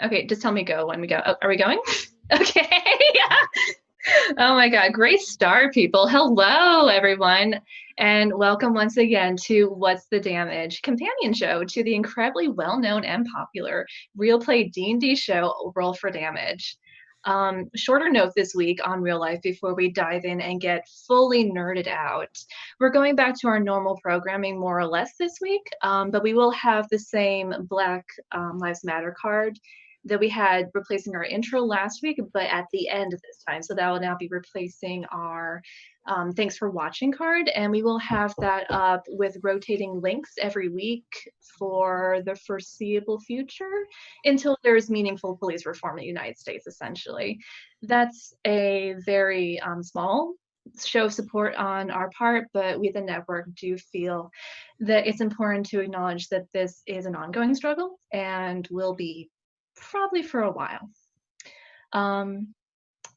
Okay, just tell me go when we go. Oh, are we going? Okay. Oh my God, great start, people. Hello, everyone, and welcome once again to What's the Damage companion show to the incredibly well-known and popular real play D&D show Roll for Damage. Shorter note this week on real life before we dive in and get fully nerded out. We're going back to our normal programming more or less this week, but we will have the same Black Lives Matter card that we had replacing our intro last week, but at the end of this time. So that will now be replacing our thanks for watching card. And we will have that up with rotating links every week for the foreseeable future until there's meaningful police reform in the United States, essentially. That's a very small show of support on our part, but we, the network, do feel that it's important to acknowledge that this is an ongoing struggle and will be probably for a while.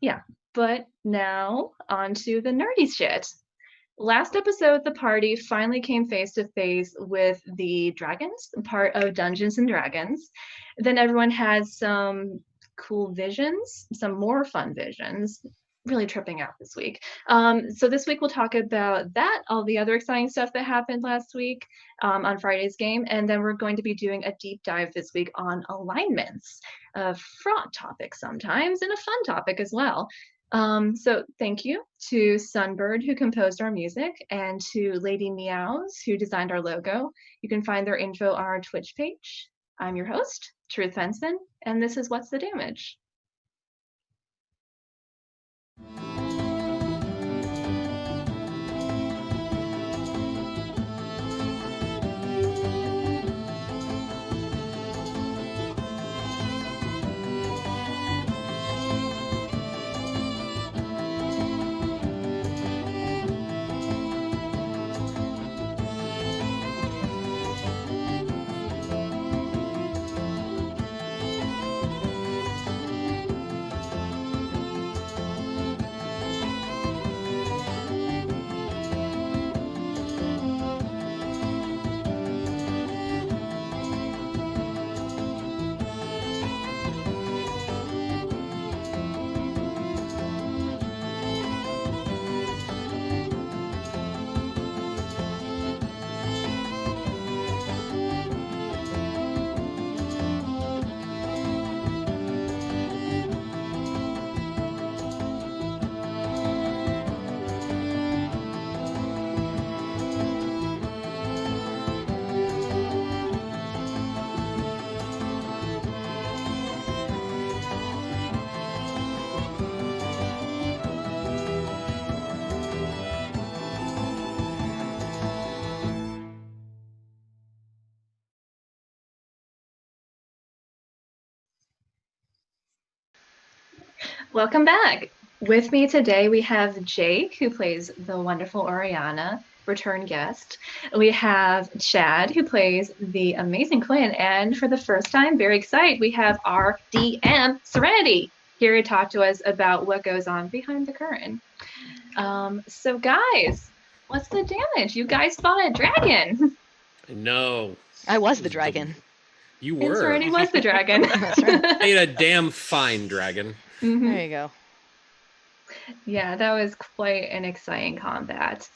Yeah, but now on to the nerdy shit. Last episode, the party finally came face to face with the dragons, part of Dungeons and Dragons. Then everyone had some cool visions, some more fun visions. Really tripping out this week. So this week we'll talk about that, all the other exciting stuff that happened last week on Friday's game, and then we're going to be doing a deep dive this week on alignments, a fraught topic sometimes, and a fun topic as well. So thank you to Sunbird, who composed our music, and to Lady Meows, who designed our logo. You can find their info on our Twitch page. I'm your host, Truth Venson, and this is What's the Damage? Welcome back. With me today, we have Jake, who plays the wonderful Oriana, return guest. We have Chad, who plays the amazing Quinn. And for the first time, very excited, we have our DM, Serenity, here to talk to us about what goes on behind the curtain. So, guys, what's the damage? You guys fought a dragon. No. I was the dragon. You And were. Serenity was the dragon. That's right. Made a damn fine dragon. Mhm. There you go. Yeah, that was quite an exciting combat.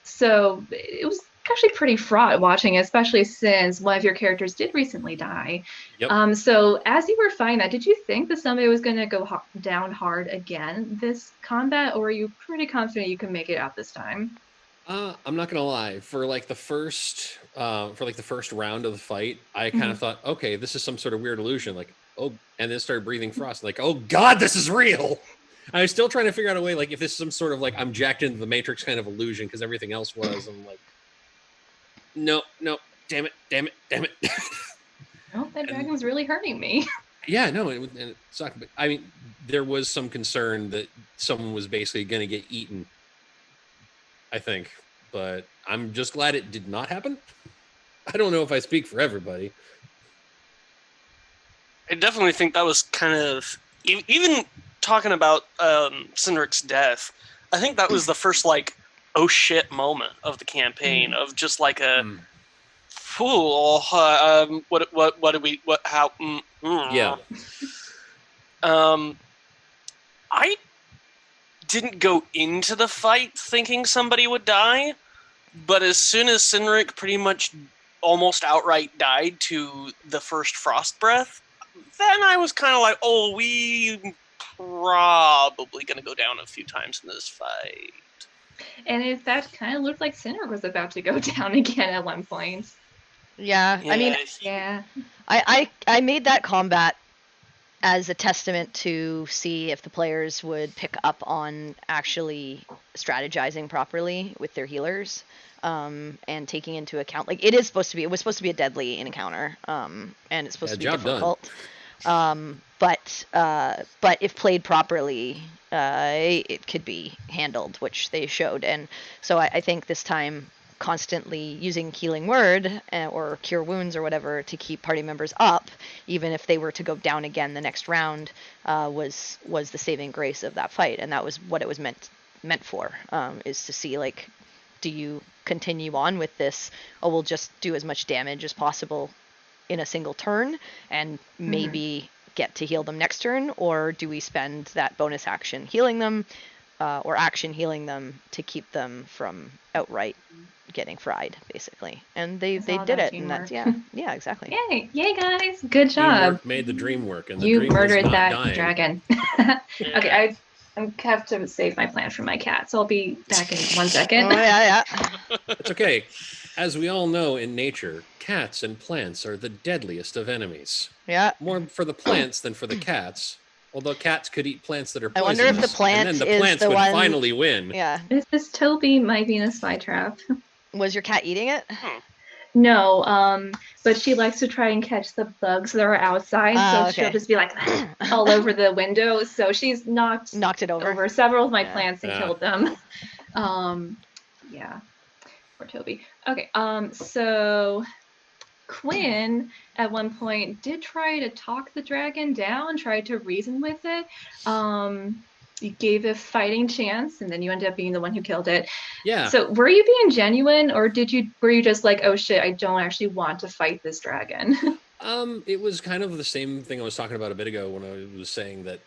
So it was actually pretty fraught watching, especially since one of your characters did recently die. Yep. So as you were fighting that, did you think that somebody was going to go down hard again this combat, or were you pretty confident you can make it out this time? I'm not gonna lie. For like the first round of the fight, I kind of thought, okay, this is some sort of weird illusion. Like, oh, and then started breathing frost. Like, oh God, this is real. I was still trying to figure out a way, like, if this is some sort of like I'm jacked into the Matrix kind of illusion because everything else was. I'm like, no, damn it. Oh, that dragon's really hurting me. Yeah, no, and it sucked. But I mean, there was some concern that someone was basically going to get eaten, I think. But I'm just glad it did not happen. I don't know if I speak for everybody. I definitely think that was kind of, even talking about Cindric's death, I think that was the first, like, oh shit moment of the campaign, of just like a, Fool. What do we? What? How? Yeah. I didn't go into the fight thinking somebody would die, but as soon as Cynric pretty much almost outright died to the first frost breath, then I was kind of like, oh, we probably going to go down a few times in this fight. And in fact, kind of looked like Sinner was about to go down again at one point. Yeah, I mean, Yeah. I made that combat as a testament to see if the players would pick up on actually strategizing properly with their healers, and taking into account, like, it was supposed to be a deadly encounter, and it's supposed to be difficult. But if played properly, it could be handled, which they showed. And so I think this time, constantly using healing word or cure wounds or whatever to keep party members up, even if they were to go down again the next round, was the saving grace of that fight. And that was what it was meant for, is to see, like, do you continue on with this, we'll just do as much damage as possible in a single turn and maybe get to heal them next turn, or do we spend that bonus action healing them, or action healing them to keep them from outright getting fried, basically. And they did it, and that's yeah, exactly. Yay guys, good job. Teamwork made the dream work, and the you dream murdered was not that dying. dragon. Okay, I have to save my plan for my cat, so I'll be back in 1 second. Oh, yeah. It's okay. As we all know, in nature, cats and plants are the deadliest of enemies. Yeah. More for the plants than for the cats. Although cats could eat plants that are I poisonous. wonder if the plant and then the is plants the would one... finally win. Yeah. This Toby might be in a spy trap. Was your cat eating it? No, but she likes to try and catch the bugs that are outside, so she'll just be like all over the window. So she's knocked it over several of my plants and killed them. Yeah, poor Toby. Okay, so Quinn at one point did try to talk the dragon down, tried to reason with it. You gave a fighting chance, and then you ended up being the one who killed it. Yeah. So were you being genuine, or were you just like, oh shit, I don't actually want to fight this dragon? It was kind of the same thing I was talking about a bit ago when I was saying that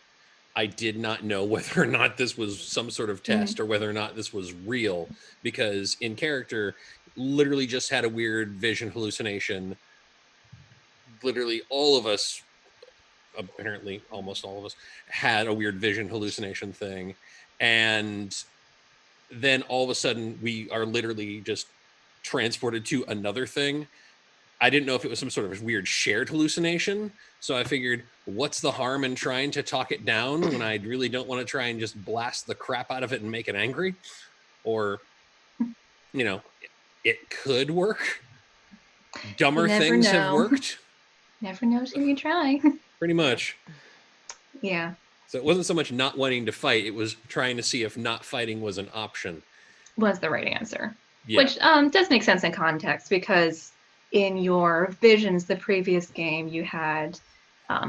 I did not know whether or not this was some sort of test or whether or not this was real, because in character, literally just had a weird vision hallucination. Literally all of us, apparently almost all of us, had a weird vision hallucination thing. And then all of a sudden we are literally just transported to another thing. I didn't know if it was some sort of weird shared hallucination. So I figured, what's the harm in trying to talk it down when I really don't want to try and just blast the crap out of it and make it angry? Or, it could work. Dumber things have worked. Never know till you try. Pretty much. Yeah. So it wasn't so much not wanting to fight, it was trying to see if not fighting was an option. Was the right answer. Yeah. Which does make sense in context, because in your visions, the previous game, you had,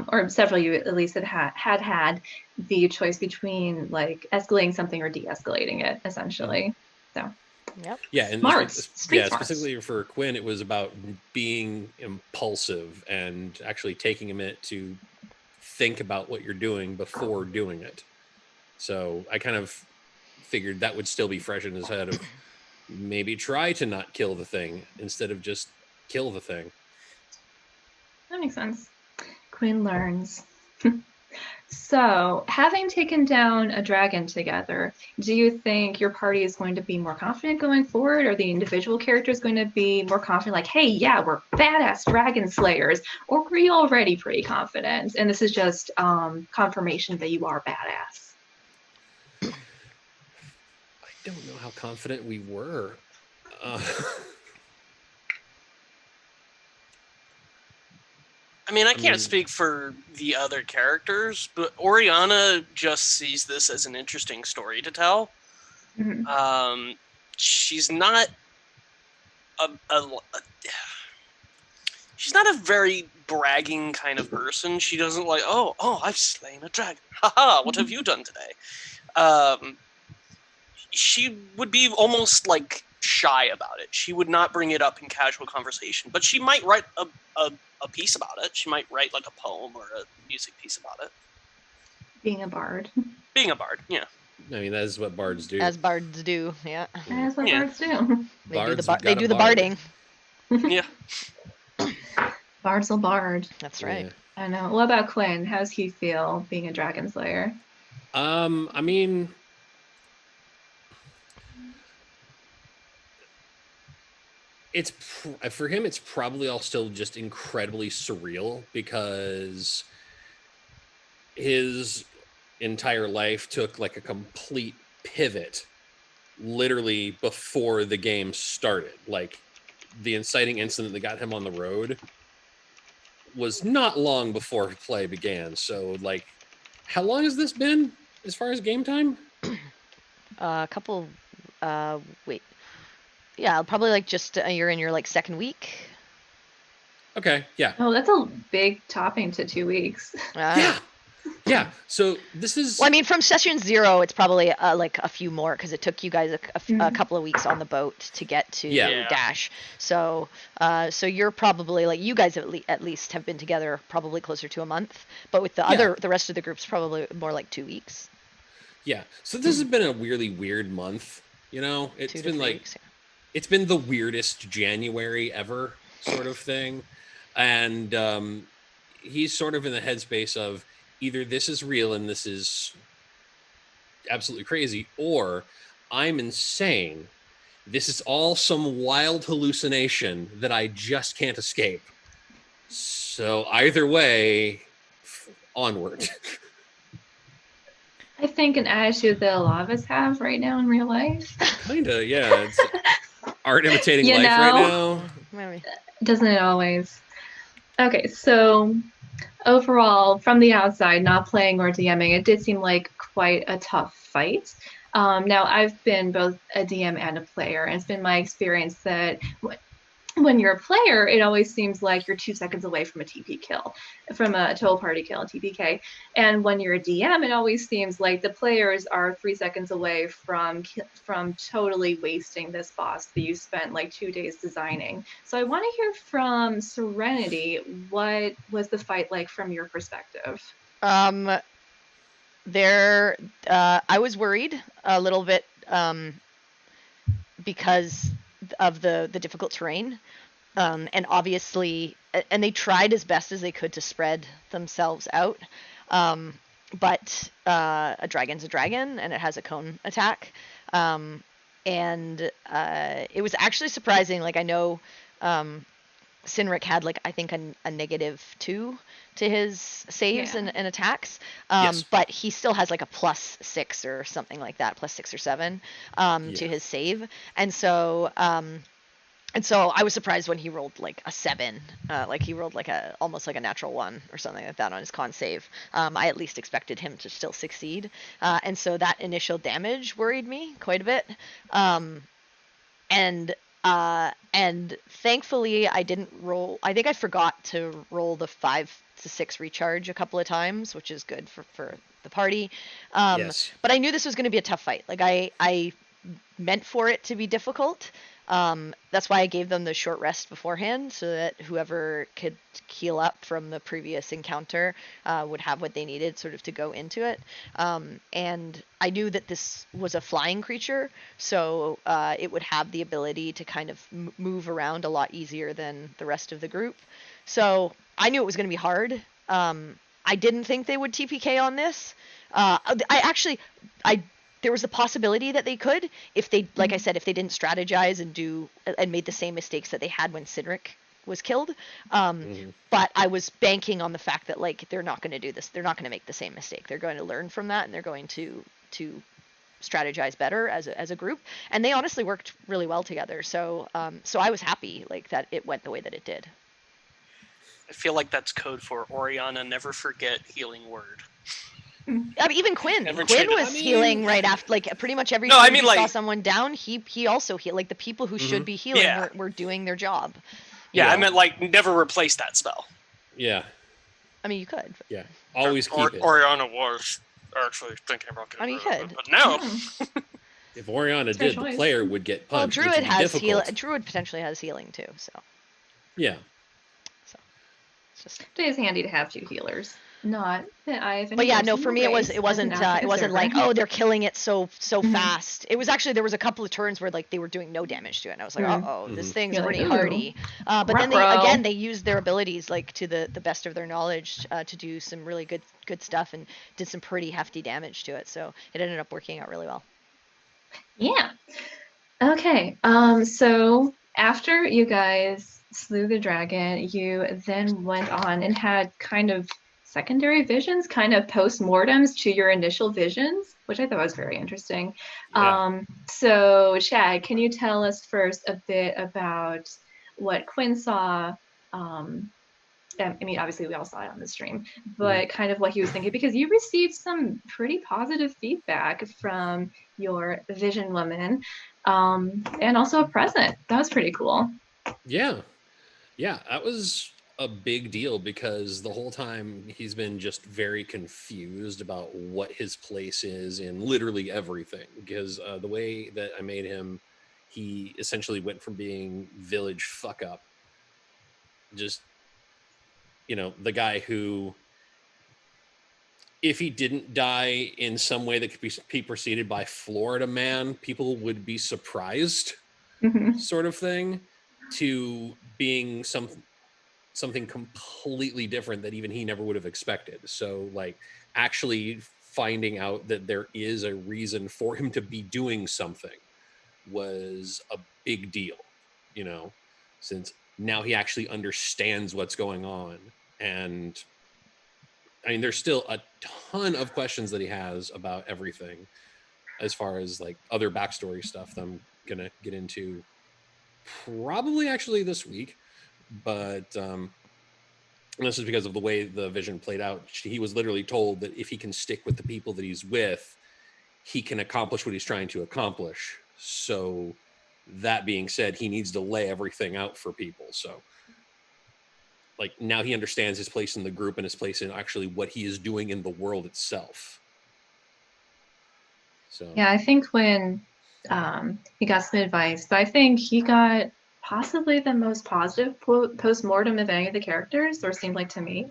or several you at least had the choice between like escalating something or de-escalating it, essentially. So. Yep. Yeah, and specifically for Quinn, it was about being impulsive and actually taking a minute to think about what you're doing before doing it. So I kind of figured that would still be fresh in his head of maybe try to not kill the thing instead of just kill the thing. That makes sense. Quinn learns. So, having taken down a dragon together, do you think your party is going to be more confident going forward, or the individual character is going to be more confident, like, hey, yeah, we're badass dragon slayers, or were you already pretty confident, and this is just confirmation that you are badass? I don't know how confident we were. I mean, I can't speak for the other characters, but Oriana just sees this as an interesting story to tell. Mm-hmm. She's not she's not a very bragging kind of person. She doesn't like, oh, I've slain a dragon. Haha, what have you done today? She would be almost like shy about it. She would not bring it up in casual conversation, but she might write a piece about it. She might write like a poem or a music piece about it. Being a bard. Being a bard, yeah. I mean, that is what bards do. As bards do, yeah. That's what Yeah. bards do. They do the barding. Yeah. Bards will bard. That's right. Yeah. I know. What about Quinn? How's he feel being a dragon slayer? I mean, it's for him. It's probably all still just incredibly surreal because his entire life took like a complete pivot, literally before the game started. Like the inciting incident that got him on the road was not long before play began. So, like, how long has this been as far as game time? A couple. Wait. Yeah, probably like just you're in your like second week. Okay, yeah. Oh, that's a big topping to 2 weeks. Yeah. So this is. Well, I mean, from session 0, it's probably like a few more because it took you guys a couple of weeks on the boat to get to Dash. So, so you're probably like you guys at least have been together probably closer to a month, but with the rest of the groups probably more like 2 weeks. Yeah. So this has been a really weird month. You know, it's been like weeks, it's been the weirdest January ever, sort of thing, and he's sort of in the headspace of either this is real and this is absolutely crazy, or I'm insane. This is all some wild hallucination that I just can't escape. So either way, onward. I think an attitude that a lot of us have right now in real life. Kinda, yeah. It's art imitating You life know? right now. Maybe. Doesn't it always? Okay, so overall, from the outside, not playing or DMing, it did seem like quite a tough fight. Now, I've been both a DM and a player, and it's been my experience that when you're a player, it always seems like you're 2 seconds away from a TP kill, from a total party kill, a TPK. And when you're a DM, it always seems like the players are 3 seconds away from totally wasting this boss that you spent like 2 days designing. So I want to hear from Serenity, what was the fight like from your perspective? I was worried a little bit because of the difficult terrain, and obviously, and they tried as best as they could to spread themselves out, but a dragon's a dragon and it has a cone attack, and it was actually surprising. Like, I know Sinric had like I think a -2 to his saves and attacks, Yes. but he still has like a +6 or something like that, +6 or 7 to his save, and so I was surprised when he rolled like a 7, like he rolled like almost like a natural 1 or something like that on his con save. I at least expected him to still succeed, and so that initial damage worried me quite a bit, and thankfully I didn't roll. I think I forgot to roll the 5 to 6 recharge a couple of times, which is good for the party. Yes. But I knew this was going to be a tough fight. Like I meant for it to be difficult. That's why I gave them the short rest beforehand, so that whoever could heal up from the previous encounter would have what they needed sort of to go into it. And I knew that this was a flying creature, so it would have the ability to kind of move around a lot easier than the rest of the group. So I knew it was going to be hard. I didn't think they would TPK on this. There was a possibility that they could, if they, like I said, if they didn't strategize and made the same mistakes that they had when Sinric was killed. But I was banking on the fact that like they're not going to do this. They're not going to make the same mistake. They're going to learn from that, and they're going to strategize better as a group. And they honestly worked really well together. So I was happy like that it went the way that it did. I feel like that's code for Oriana, never forget healing word. I mean, even Quinn. Never Quinn cheated. was healing right after, like pretty much every No, time I mean, he saw like- someone down, he also healed. Like the people who should be healing Yeah. were doing their job. Yeah, Yeah. I meant like never replace that spell. Yeah. I mean, you could. But, Yeah. Always keep it. Oriana was actually thinking about getting I mean, you rid of could. it, but no. If Oriana Fair did, the choice. player would get Well, punched, which Druid would be has difficult. Druid potentially has healing too, so Yeah. it's just. It is handy to have 2 healers. Not that I have any But yeah, no, personal for me it race wasn't as an active it wasn't like, observer. oh, they're killing it so Mhm. fast. It was actually, there was a couple of turns where like they were doing no damage to it, and I was like, Mm. oh, this Mhm. thing's You're like, pretty ooh, hardy. But then ruh-roh. they used their abilities like to the best of their knowledge to do some really good stuff and did some pretty hefty damage to it. So it ended up working out really well. Yeah. Okay. So after you guys slew the dragon, you then went on and had kind of secondary visions, kind of post-mortems to your initial visions, which I thought was very interesting. Yeah. So Chad, can you tell us first a bit about what Quinn saw? I mean, obviously we all saw it on the stream, but kind of what he was thinking, because you received some pretty positive feedback from your vision woman, and also a present. That was pretty cool. Yeah. Yeah. That was a big deal because the whole time he's been just very confused about what his place is in literally everything. Because the way that I made him, he essentially went from being village fuck up, just, the guy who, if he didn't die in some way that could be preceded by Florida man, people would be surprised, Mhm. sort of thing, to being something completely different that even he never would have expected. So like actually finding out that there is a reason for him to be doing something was a big deal, since now he actually understands what's going on. And I mean, there's still a ton of questions that he has about everything as far as like other backstory stuff that I'm gonna get into probably actually this week. But and this is because of the way the vision played out. He was literally told that if he can stick with the people that he's with, he can accomplish what he's trying to accomplish. So that being said, he needs to lay everything out for people. So like now he understands his place in the group and his place in actually what he is doing in the world itself. So Yeah, I think when he got some advice, but I think he got possibly the most positive post-mortem of any of the characters, or seemed like to me.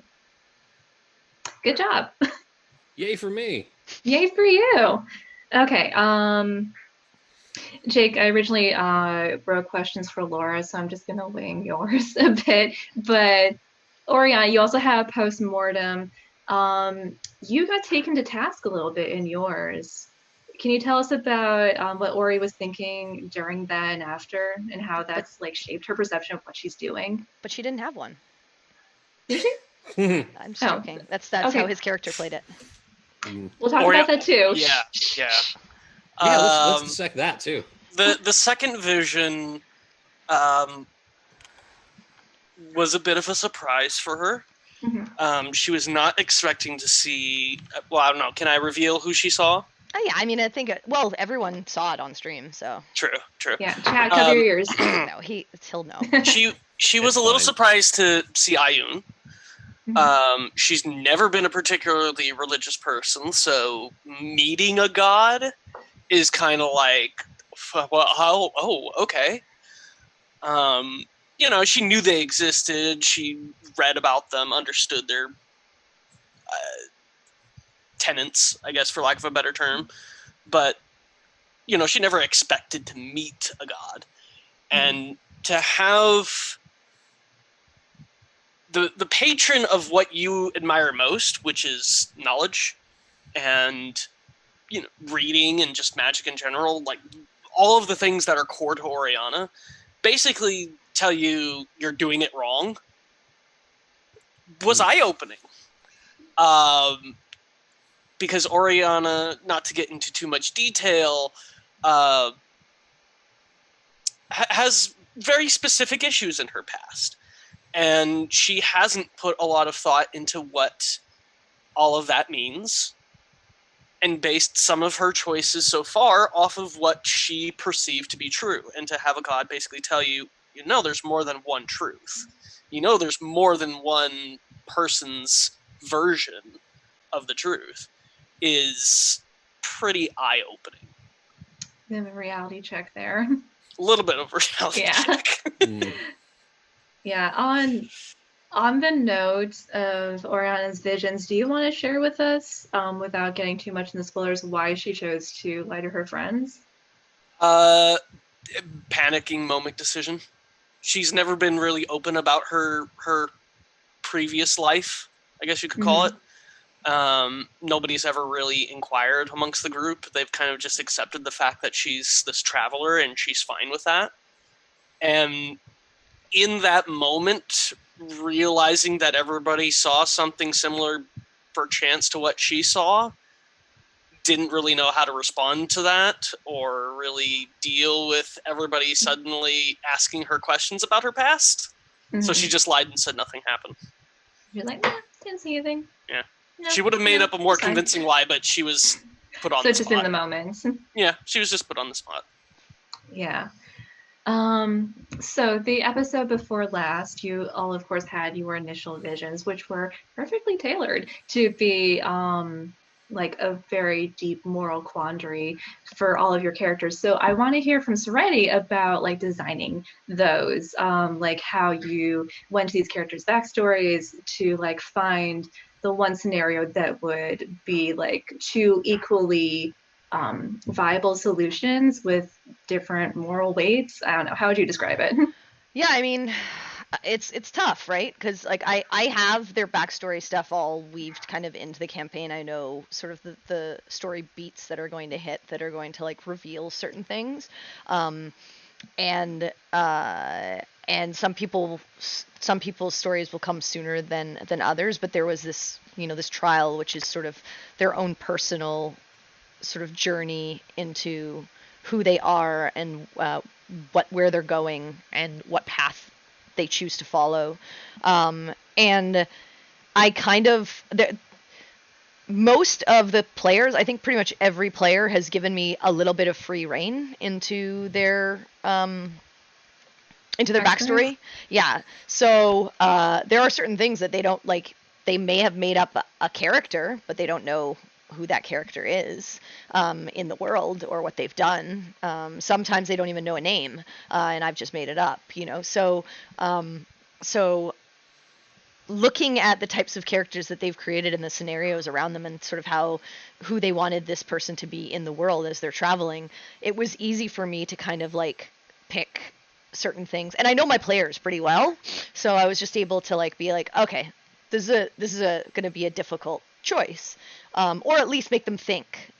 Good job. yay for me. Yay for you. Okay. Jake, I originally wrote questions for Laura, so I'm just gonna wing yours a bit. But Oriana, you also have post-mortem. You got taken to task a little bit in yours. Can you tell us about what Ori was thinking during that and after, and how that's like shaped her perception of what she's doing? But she didn't have one. Did she? I'm just Oh, joking. That's okay. how his character played it. We'll talk about that too. Yeah. Yeah, let's dissect that too. The second vision was a bit of a surprise for her. Mhm. She was not expecting to see. Well, I don't know. Can I reveal who she saw? Oh yeah, I mean, I think everyone saw it on stream, so True. Yeah, Chad, cover your ears. no, he'll know. She was It's a little fine. surprised to see Ayun. Mhm. She's never been a particularly religious person, so meeting a god is kind of like, well, okay. She knew they existed. She read about them, understood their tenets, I guess, for lack of a better term. But, she never expected to meet a god. And to have the patron of what you admire most, which is knowledge and, reading and just magic in general, like all of the things that are core to Oriana, basically tell you you're doing it wrong, was eye-opening. Because Oriana, not to get into too much detail, has very specific issues in her past. And she hasn't put a lot of thought into what all of that means, and based some of her choices so far off of what she perceived to be true. And to have a god basically tell you, there's more than one truth. There's more than one person's version of the truth is pretty eye-opening. We have a reality check there. A little bit of a reality Yeah. check. Mm. Yeah, on the note of Oriana's visions, do you want to share with us, without getting too much in the spoilers, why she chose to lie to her friends? Panicking moment decision. She's never been really open about her previous life, I guess you could call it. Nobody's ever really inquired amongst the group. They've kind of just accepted the fact that she's this traveler and she's fine with that. And in that moment, realizing that everybody saw something similar perchance to what she saw, didn't really know how to respond to that or really deal with everybody suddenly asking her questions about her past. So she just lied and said nothing happened. You're like, nah, didn't see anything. Yeah. No, She would have made no, up a more it's fine. convincing lie, but she was put on So the just spot. in the moment. Yeah, she was just put on the spot. Yeah. So the episode before last, you all, of course, had your initial visions, which were perfectly tailored to be like a very deep moral quandary for all of your characters. So I want to hear from Serenity about like designing those, like how you went to these characters' backstories to like find the one scenario that would be like two equally viable solutions with different moral weights. I don't know. How would you describe it? Yeah, I mean, it's tough, right? Because like I have their backstory stuff all weaved kind of into the campaign. I know sort of the story beats that are going to hit, that are going to like reveal certain things, and some people's stories will come sooner than others. But there was this this trial, which is sort of their own personal sort of journey into who they are and where they're going and what path they choose to follow. And I kind of most of the players, I think pretty much every player has given me a little bit of free reign into their backstory. Yeah. So there are certain things that they don't like. They may have made up a character, but they don't know who that character is in the world or what they've done. Sometimes they don't even know a name, and I've just made it up, So, so looking at the types of characters that they've created and the scenarios around them and sort of who they wanted this person to be in the world as they're traveling, it was easy for me to kind of like pick certain things. And I know my players pretty well, so I was just able to like be like, okay, this is going to be a difficult choice, or at least make them think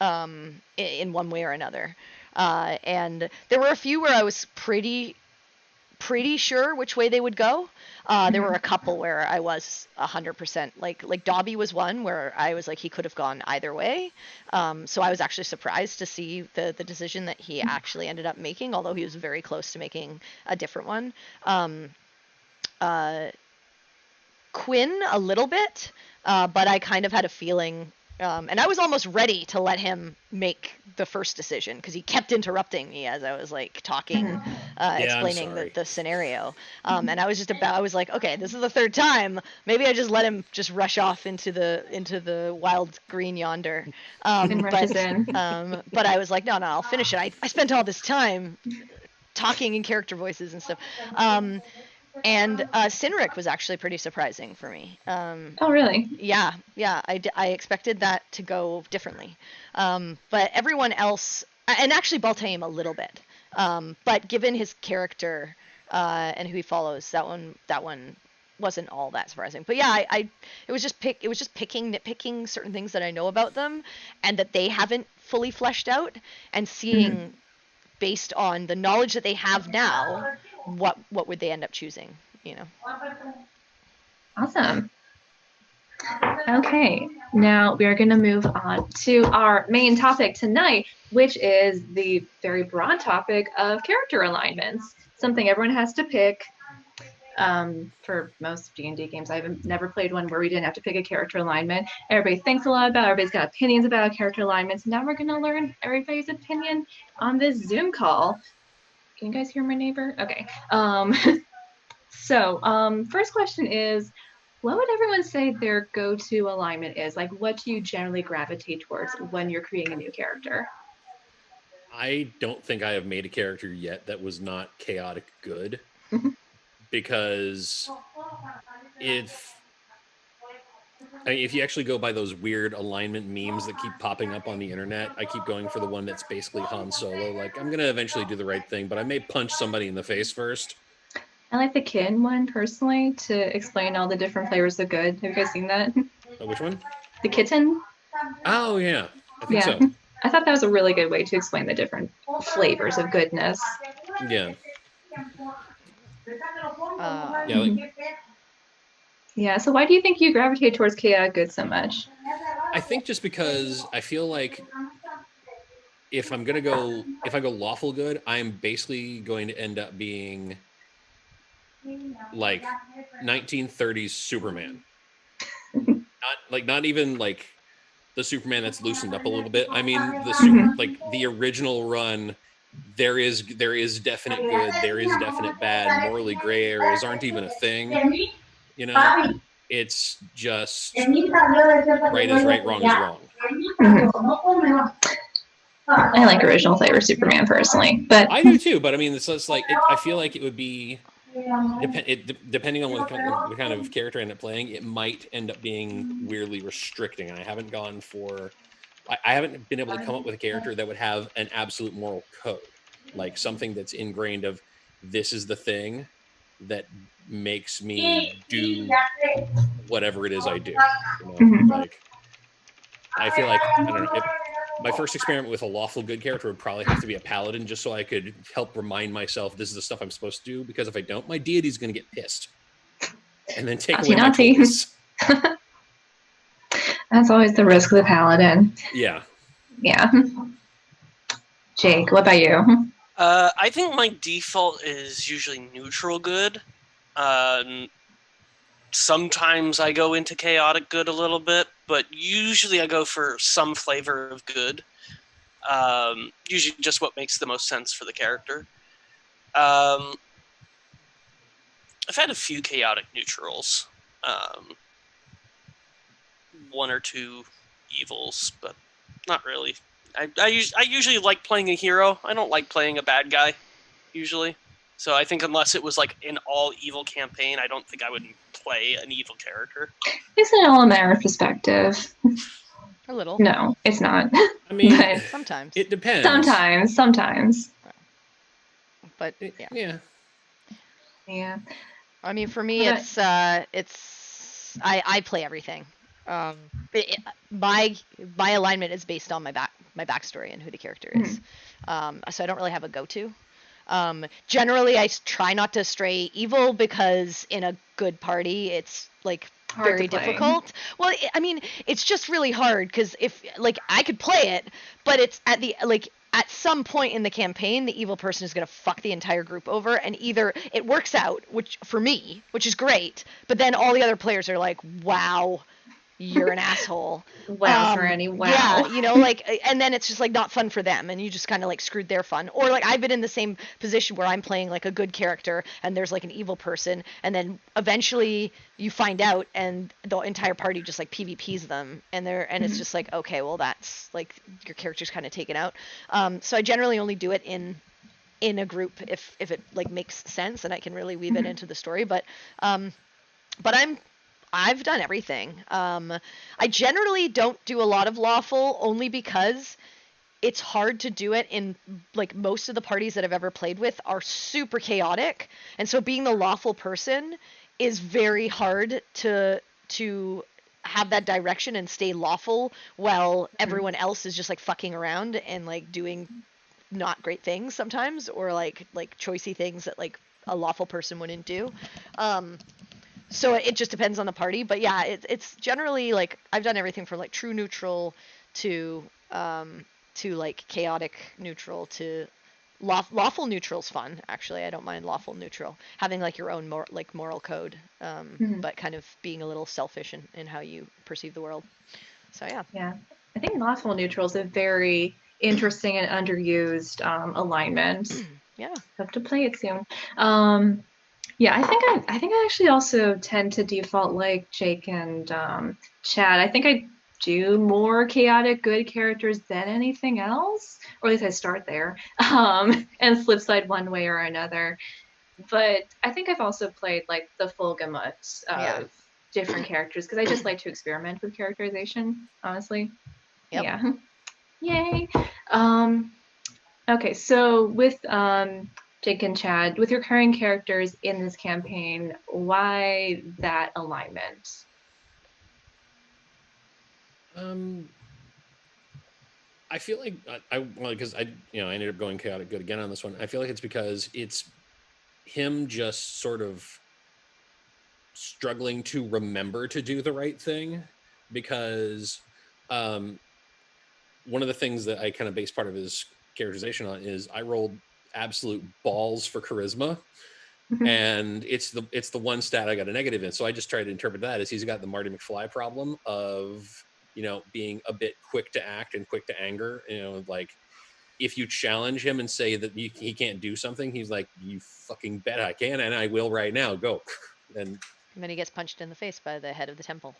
in one way or another. And there were a few where I was pretty sure which way they would go. There were a couple where I was 100%. Like Dobby was one where I was like, he could have gone either way. So I was actually surprised to see the decision that he actually ended up making, although he was very close to making a different one. Quinn a little bit, but I kind of had a feeling, and I was almost ready to let him make the first decision because he kept interrupting me as I was like talking, explaining the scenario. And I was like, okay, this is the third time. Maybe I just let him just rush off into the wild green yonder. And rushes in. But I was like, no, I'll finish it. I spent all this time talking in character voices and stuff. And Sinric was actually pretty surprising for me. Oh, really? Yeah. I expected that to go differently. But everyone else, and actually Baltaim a little bit. But given his character and who he follows, that one wasn't all that surprising. But yeah, it was just nitpicking certain things that I know about them and that they haven't fully fleshed out, and seeing based on the knowledge that they have now, what would they end up choosing, Awesome. Okay, now we are going to move on to our main topic tonight, which is the very broad topic of character alignments, something everyone has to pick. For most D&D games, I've never played one where we didn't have to pick a character alignment. Everybody thinks a lot about it. Everybody's got opinions about character alignments. Now we're going to learn everybody's opinion on this Zoom call. Can you guys hear my neighbor? Okay. So first question is, what would everyone say their go-to alignment is? Like, what do you generally gravitate towards when you're creating a new character? I don't think I have made a character yet that was not chaotic good, because if if you actually go by those weird alignment memes that keep popping up on the internet, I keep going for the one that's basically Han Solo. Like, I'm gonna eventually do the right thing, but I may punch somebody in the face first. I like the kitten one personally to explain all the different flavors of good. Have you guys seen that? Which one? The kitten? Oh yeah, I think Yeah. so. I thought that was a really good way to explain the different flavors of goodness. Yeah, yeah. Like, Um, Yeah, so why do you think you gravitate towards chaotic good so much? I think just because I feel like if I go lawful good, I'm basically going to end up being like 1930s Superman. Not even like the Superman that's loosened up a little bit. I mean like the original run. There is definite good. There is definite bad. Morally gray areas aren't even a thing. You know, it's just right is right, wrong is wrong. I like original flavor Superman personally, but I do too, but I mean, it's like I feel like it would be depending on what kind of character I end up playing, it might end up being weirdly restricting. And I haven't gone for, I haven't been able to come up with a character that would have an absolute moral code, like something that's ingrained of this is the thing that makes me do whatever it is I do. Like I feel like I don't know. My first experiment with a lawful good character would probably have to be a paladin, just so I could help remind myself this is the stuff I'm supposed to do. Because if I don't, my deity's going to get pissed and then take away my Naughty. toys. That's always the risk of the paladin. Yeah. Yeah. Jake, what about you? I think my default is usually neutral good. Sometimes I go into chaotic good a little bit, but usually I go for some flavor of good. Usually just what makes the most sense for the character. I've had a few chaotic neutrals. One or two evils, but not really. I usually like playing a hero. I don't like playing a bad guy, usually. So I think unless it was like an all evil campaign, I don't think I would play an evil character. It's an all a matter of perspective. a little. No, it's not. I mean, But Sometimes. it depends. sometimes. But yeah. Yeah. Yeah. I mean, for me, What I play everything. My alignment is based on my backstory and who the character is. So I don't really have a go-to. Generally, I try not to stray evil because in a good party, it's like Hard very to play. difficult. Well, I mean, it's just really hard because if like I could play it, but it's at some point in the campaign, the evil person is going to fuck the entire group over, and either it works out, which for me, which is great, but then all the other players are like, wow, you're an asshole. Wow, Serenity, wow. Yeah, you know, like, and then it's just like not fun for them, and you just kind of like screwed their fun. Or like I've been in the same position where I'm playing like a good character, and there's like an evil person, and then eventually you find out, and the entire party just like PvPs them, and it's just like, okay, well that's like your character's kind of taken out. So I generally only do it in a group if it like makes sense, and I can really weave it into the story. But I've done everything. I generally don't do a lot of lawful only because it's hard to do it in like most of the parties that I've ever played with are super chaotic. And so being the lawful person is very hard to have that direction and stay lawful while everyone else is just like fucking around and like doing not great things sometimes, or like choicey things that like a lawful person wouldn't do. So it just depends on the party, but yeah, it's generally like I've done everything from like true neutral to like chaotic neutral to lawful neutral's fun. Actually, I don't mind lawful neutral, having like your own moral code, but kind of being a little selfish in how you perceive the world. So yeah. Yeah, I think lawful neutral is a very interesting and underused alignment. Yeah. Have to play it soon. Yeah, I think I actually also tend to default like Jake and Chad. I think do more chaotic good characters than anything else, or at least I start there, and flip side one way or another. But I think I've also played like the full gamut Yeah. of different characters because I just like to experiment with characterization, honestly. Yep. Yeah. Yay. Um, okay, so with Jake and Chad, with your current characters in this campaign, why that alignment? I feel like because I ended up going chaotic good again on this one. I feel like it's because it's him just sort of struggling to remember to do the right thing, because one of the things that I kind of base part of his characterization on is I rolled absolute balls for charisma, and it's the one stat I got a negative in. So I just try to interpret that as he's got the Marty McFly problem of being a bit quick to act and quick to anger. Like if you challenge him and say that he can't do something, he's like, "You fucking bet I can, and I will right now. Go." And then he gets punched in the face by the head of the temple.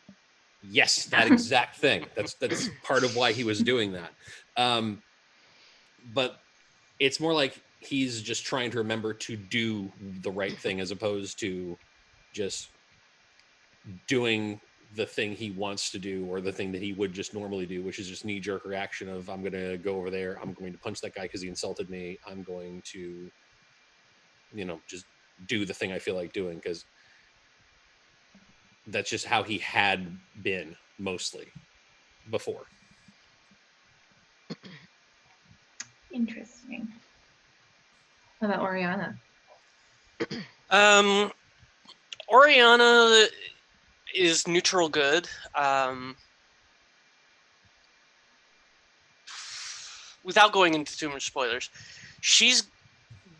yes, that exact thing. That's part of why he was doing that. But it's more like he's just trying to remember to do the right thing as opposed to just doing the thing he wants to do or the thing that he would just normally do, which is just knee-jerk reaction of, I'm going to go over there, I'm going to punch that guy because he insulted me, I'm going to just do the thing I feel like doing, because that's just how he had been mostly before. Interesting. How about Oriana? Oriana is neutral good. Without going into too much spoilers, she's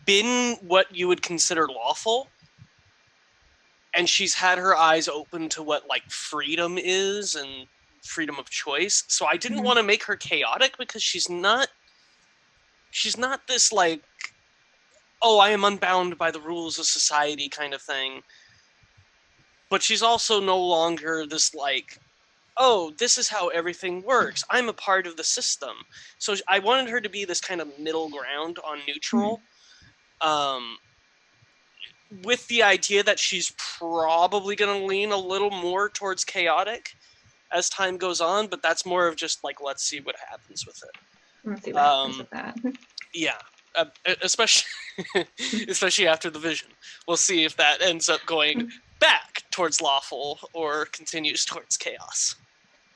been what you would consider lawful, and she's had her eyes open to what like freedom is and freedom of choice. So I didn't want to make her chaotic because she's not this like, oh, I am unbound by the rules of society kind of thing. But she's also no longer this like, oh, this is how everything works, I'm a part of the system. So I wanted her to be this kind of middle ground on neutral, with the idea that she's probably going to lean a little more towards chaotic as time goes on, but that's more of just like, let's see what happens with it. Let's see what happens with that. Yeah, especially after the vision. We'll see if that ends up going back towards lawful or continues towards chaos.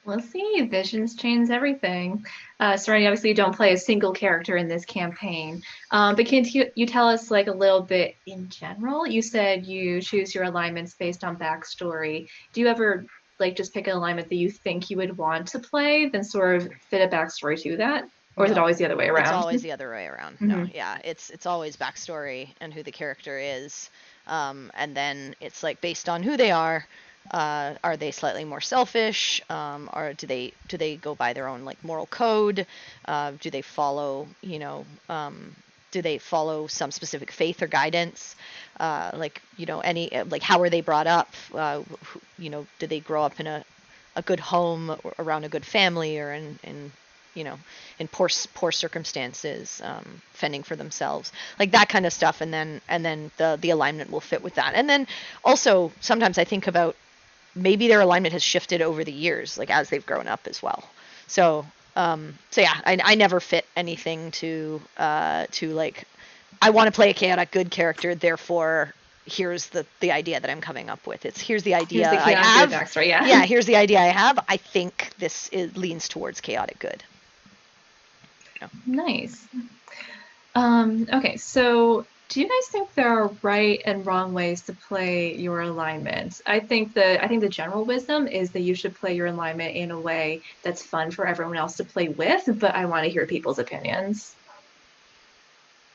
We'll see. Visions change everything. Serenity, obviously you don't play a single character in this campaign, but can you tell us like a little bit in general? You said you choose your alignments based on backstory. Do you ever like just pick an alignment that you think you would want to play, then sort of fit a backstory to that? Or is it always the other way around? It's always the other way around. No, yeah, it's always backstory and who the character is, and then it's like based on who they are they slightly more selfish, or do they go by their own like moral code? Do they follow some specific faith or guidance? Any like how are they brought up? Do they grow up in a good home around a good family, or in poor circumstances, fending for themselves, like that kind of stuff, and then the alignment will fit with that. And then also sometimes I think about maybe their alignment has shifted over the years, like as they've grown up as well. So yeah, I never fit anything to like, I want to play a chaotic good character, therefore here's the idea that I'm coming up with. Here's the idea I have. Backstory, yeah. Yeah, here's the idea I have. I think this leans towards chaotic good. Yeah. Nice. Okay, so do you guys think there are right and wrong ways to play your alignment? I think the general wisdom is that you should play your alignment in a way that's fun for everyone else to play with, but I want to hear people's opinions.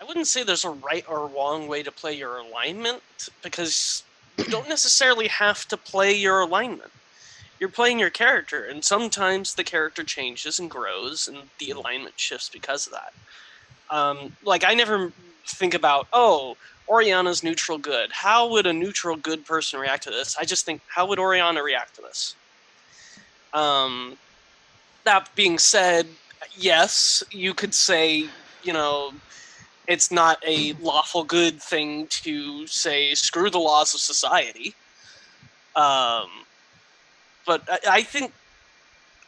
I wouldn't say there's a right or wrong way to play your alignment, because you don't necessarily have to play your alignment. You're playing your character, and sometimes the character changes and grows, and the alignment shifts because of that. Like, I never think about, oh, Oriana's neutral good. How would a neutral good person react to this? I just think, how would Oriana react to this? that being said, yes, you could say, it's not a lawful good thing to say screw the laws of society. But I think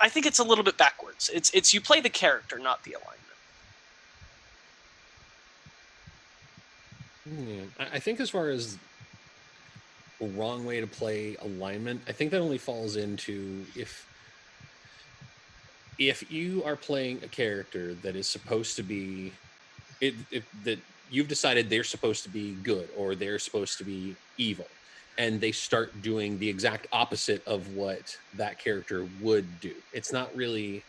it's a little bit backwards. It's you play the character, not the alignment. Yeah. I think as far as a wrong way to play alignment, I think that only falls into if you are playing a character that is supposed to be that you've decided they're supposed to be good or they're supposed to be evil, and they start doing the exact opposite of what that character would do. It's not really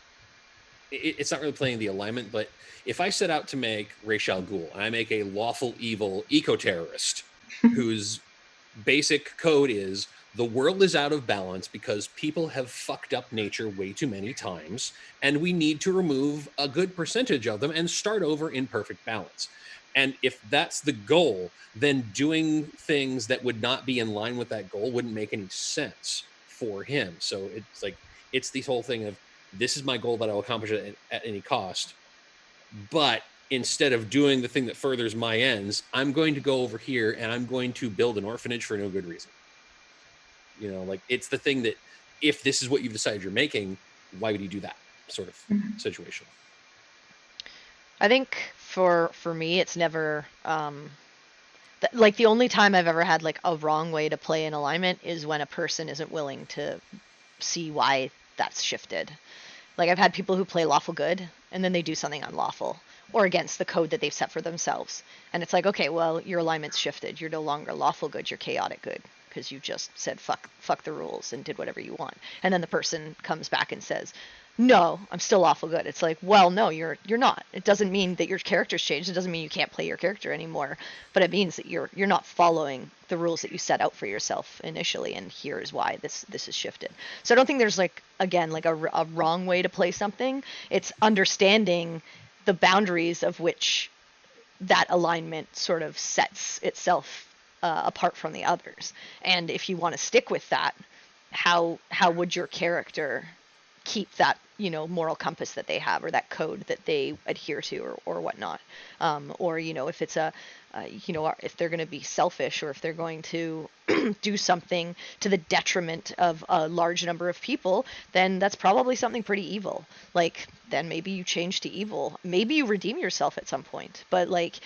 playing the alignment. But if I set out to make Ra's al Ghul and I make a lawful evil eco-terrorist whose basic code is the world is out of balance because people have fucked up nature way too many times, and we need to remove a good percentage of them and start over in perfect balance. And if that's the goal, then doing things that would not be in line with that goal wouldn't make any sense for him. So it's like, it's this whole thing of, this is my goal that I'll accomplish at any cost. But instead of doing the thing that furthers my ends, I'm going to go over here and I'm going to build an orphanage for no good reason. Like, it's the thing that, if this is what you've decided you're making, why would you do that sort of situation? I think for me, it's never like the only time I've ever had like a wrong way to play an alignment is when a person isn't willing to see why that's shifted. Like, I've had people who play lawful good and then they do something unlawful or against the code that they've set for themselves. And it's like, okay, well, your alignment's shifted. You're no longer lawful good, you're chaotic good, because you just said fuck the rules and did whatever you want. And then the person comes back and says, no, I'm still lawful good. It's like, well, no, you're not. It doesn't mean that your character's changed. It doesn't mean you can't play your character anymore. But it means that you're not following the rules that you set out for yourself initially. And here's why this is shifted. So I don't think there's like, again, like a wrong way to play something. It's understanding the boundaries of which that alignment sort of sets itself apart from the others. And if you want to stick with that, how would your character keep that moral compass that they have, or that code that they adhere to, or whatnot, or if it's if they're going to be selfish, or if they're going to do something to the detriment of a large number of people, then that's probably something pretty evil. Like, then maybe you change to evil, maybe you redeem yourself at some point. But like,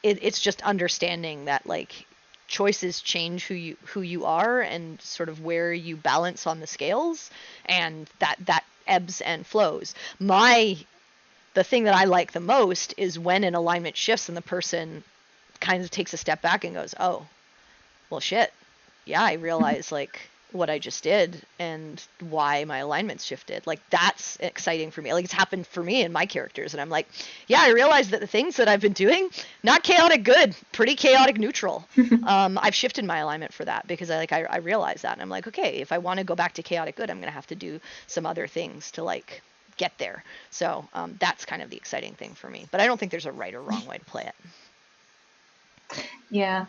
it's just understanding that like choices change who you are and sort of where you balance on the scales, and that ebbs and flows. The thing that I like the most is when an alignment shifts and the person kind of takes a step back and goes, oh, well, shit. Yeah, I realize like what I just did and why my alignment's shifted. Like, that's exciting for me. Like, it's happened for me and my characters, and I'm like, yeah, I realized that the things that I've been doing, not chaotic good, pretty chaotic neutral. I've shifted my alignment for that because I realize that, and I'm like, okay, if I want to go back to chaotic good, I'm going to have to do some other things to like get there. So that's kind of the exciting thing for me. But I don't think there's a right or wrong way to play it. Yeah.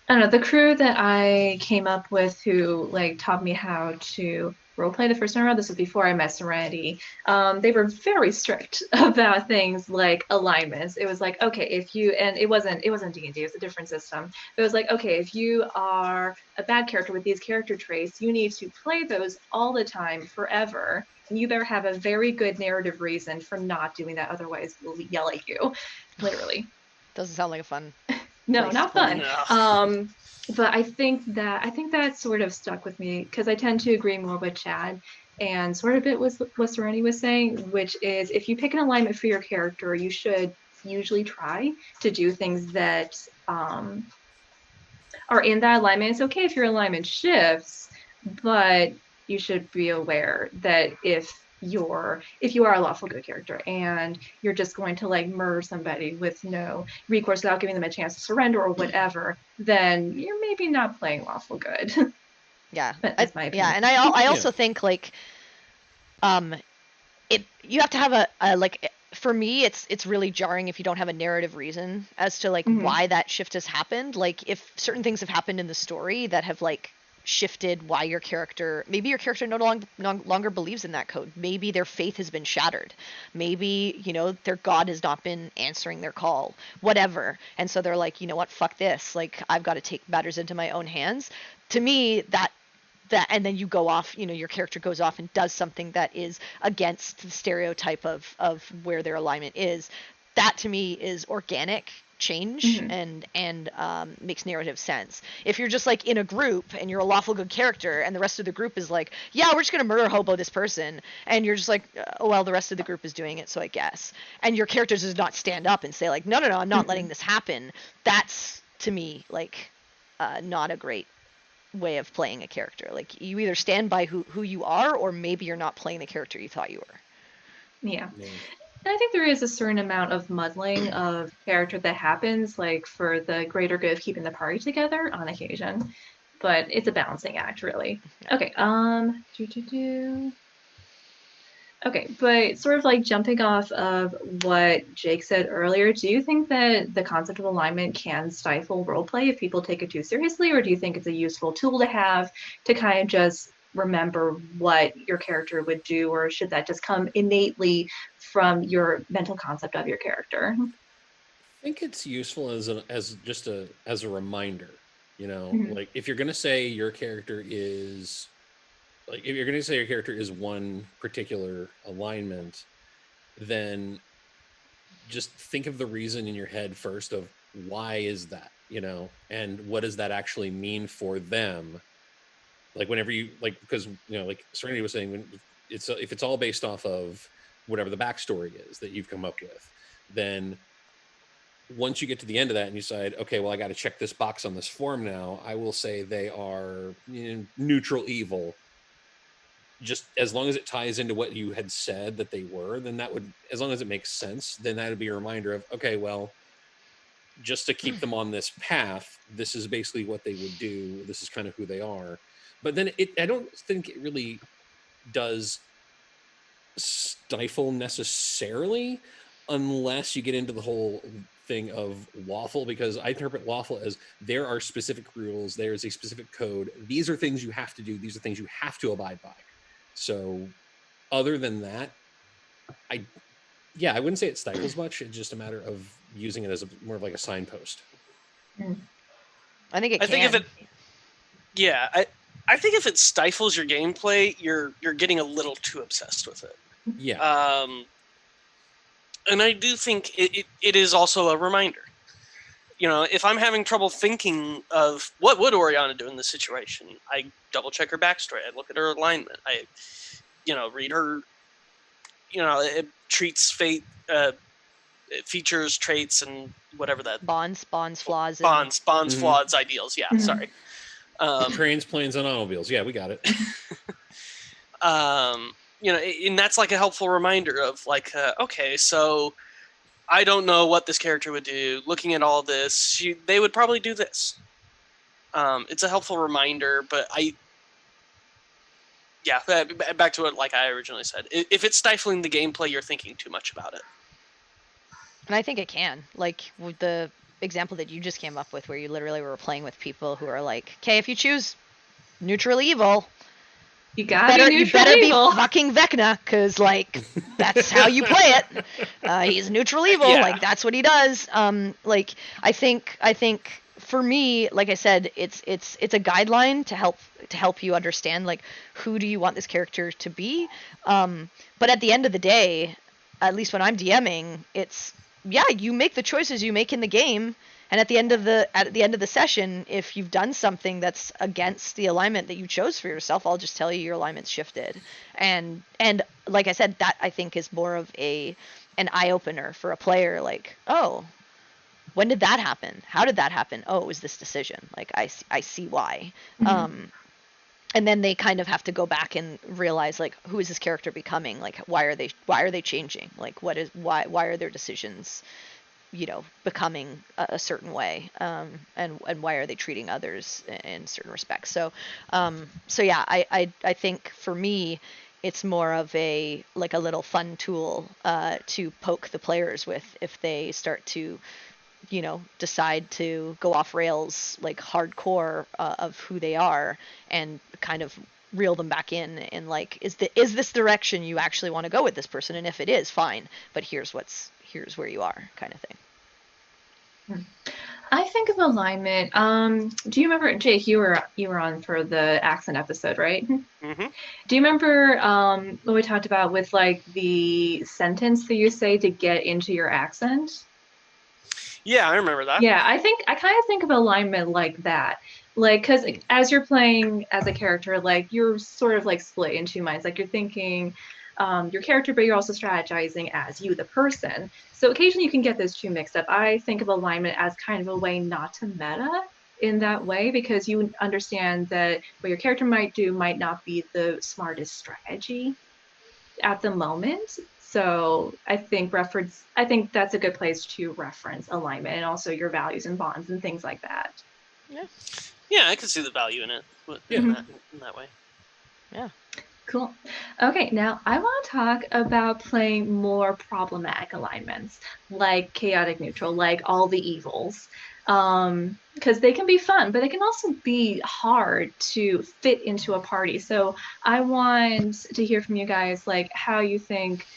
I don't know, the crew that I came up with who like taught me how to roleplay the first time around, this was before I met Serenity, they were very strict about things like alignments. It was like, okay, it wasn't D&D, it was a different system. It was like, okay, if you are a bad character with these character traits, you need to play those all the time, forever. And you better have a very good narrative reason for not doing that, otherwise we'll yell at you, literally. Doesn't sound like a fun No, not fun. No. But I think that sort of stuck with me because I tend to agree more with Chad and sort of it was what Serenity was saying, which is if you pick an alignment for your character, you should usually try to do things that are in that alignment. It's okay if your alignment shifts, but you should be aware that if you are a lawful good character and you're just going to like murder somebody with no recourse without giving them a chance to surrender or whatever, then you're maybe not playing lawful good. Yeah. That's my opinion. Yeah, and I also think like you have to have a like, for me it's really jarring if you don't have a narrative reason as to like why that shift has happened. Like, if certain things have happened in the story that have like shifted why your character, maybe your character no longer believes in that code. Maybe their faith has been shattered. Maybe, you know, their God has not been answering their call, whatever. And so they're like, you know what, fuck this. Like, I've got to take matters into my own hands. To me, that, and then you go off, you know, your character goes off and does something that is against the stereotype of where their alignment is. That to me is organic change and makes narrative sense. If you're just like in a group and you're a lawful good character and the rest of the group is like, yeah, we're just gonna murder hobo this person, and you're just like, oh, well, the rest of the group is doing it, so I guess, and your character does not stand up and say like, no, I'm not letting this happen. That's to me like not a great way of playing a character. Like, you either stand by who you are, or maybe you're not playing the character you thought you were. Yeah. And I think there is a certain amount of muddling of character that happens, like for the greater good of keeping the party together on occasion. But it's a balancing act, really. Okay. Okay, but sort of like jumping off of what Jake said earlier, do you think that the concept of alignment can stifle roleplay if people take it too seriously, or do you think it's a useful tool to have to kind of just remember what your character would do, or should that just come innately from your mental concept of your character? I think it's useful as a reminder, you know, like if you're going to say your character is one particular alignment, then just think of the reason in your head first of why is that, you know, and what does that actually mean for them? Like whenever you like, because, you know, like Serenity was saying, when if it's all based off of whatever the backstory is that you've come up with, then once you get to the end of that and you decide, okay, well, I got to check this box on this form now, I will say they are, you know, neutral evil. Just as long as it ties into what you had said that they were, then that would, as long as it makes sense, then that would be a reminder of, okay, well, just to keep them on this path, this is basically what they would do. This is kind of who they are. But then I don't think it really does stifle necessarily, unless you get into the whole thing of lawful, because I interpret lawful as there are specific rules, there's a specific code, these are things you have to do, these are things you have to abide by. So other than that, I wouldn't say it stifles much. It's just a matter of using it as more of like a signpost. I think it I think if it, yeah, I think if it stifles your gameplay, you're getting a little too obsessed with it. Yeah. And I do think it is also a reminder. You know, if I'm having trouble thinking of what would Oriana do in this situation, I double check her backstory. I look at her alignment. I, you know, read her. You know, it treats fate, features, traits, and whatever that bonds, flaws, flaws, ideals. Yeah, sorry. Trains, planes, and automobiles. Yeah, we got it. You know, and that's like a helpful reminder of like, okay, so I don't know what this character would do. Looking at all this, they would probably do this. It's a helpful reminder, but back to what like I originally said. If it's stifling the gameplay, you're thinking too much about it. And I think it can. Like with the example that you just came up with, where you literally were playing with people who are like, okay, if you choose neutral evil, you better be fucking Vecna, because like that's how you play it. He's neutral evil, like that's what he does. Like I think for me, like I said, it's a guideline to help you understand like who do you want this character to be. But at the end of the day, at least when I'm DMing, it's you make the choices you make in the game. And at the end of the session, if you've done something that's against the alignment that you chose for yourself, I'll just tell you your alignment's shifted. And like I said, that I think is more of an eye opener for a player. Like, oh, when did that happen? How did that happen? Oh, it was this decision. Like I see why. And then they kind of have to go back and realize like, who is this character becoming? Like, why are they changing? Like, why are their decisions, you know, becoming a certain way, and why are they treating others in certain respects? So yeah, I think for me, it's more of a little fun tool to poke the players with if they start to decide to go off rails, like hardcore of who they are, and kind of reel them back in, and like, is this direction you actually want to go with this person? And if it is, fine, but here's where you are, kind of thing. I think of alignment. Do you remember, Jake? You were on for the accent episode, right? Mm-hmm. Do you remember what we talked about with like the sentence that you say to get into your accent? Yeah, I remember that. Yeah, I kind of think of alignment like that. Like, because as you're playing as a character, like you're sort of like split in two minds. Like you're thinking your character, but you're also strategizing as you, the person. So occasionally you can get those two mixed up. I think of alignment as kind of a way not to meta in that way, because you understand that what your character might do might not be the smartest strategy at the moment. So I think that's a good place to reference alignment, and also your values and bonds and things like that. Yeah, I can see the value in it in that way. Yeah. Cool. Okay, now I want to talk about playing more problematic alignments, like chaotic neutral, like all the evils. Because they can be fun, but they can also be hard to fit into a party. So I want to hear from you guys, like how you think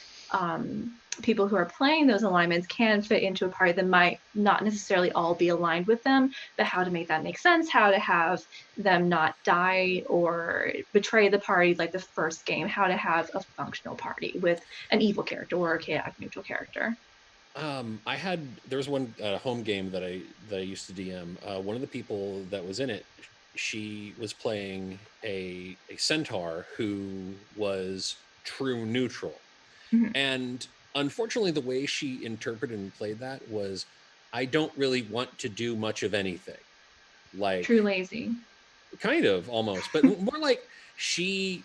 people who are playing those alignments can fit into a party that might not necessarily all be aligned with them, but how to make that make sense, how to have them not die or betray the party like the first game, how to have a functional party with an evil character or a chaotic neutral character. There was one home game that I used to DM. One of the people that was in it, she was playing a centaur who was true neutral. Mhm. And unfortunately, the way she interpreted and played that was, I don't really want to do much of anything. Like True lazy. kind of almost, but more like she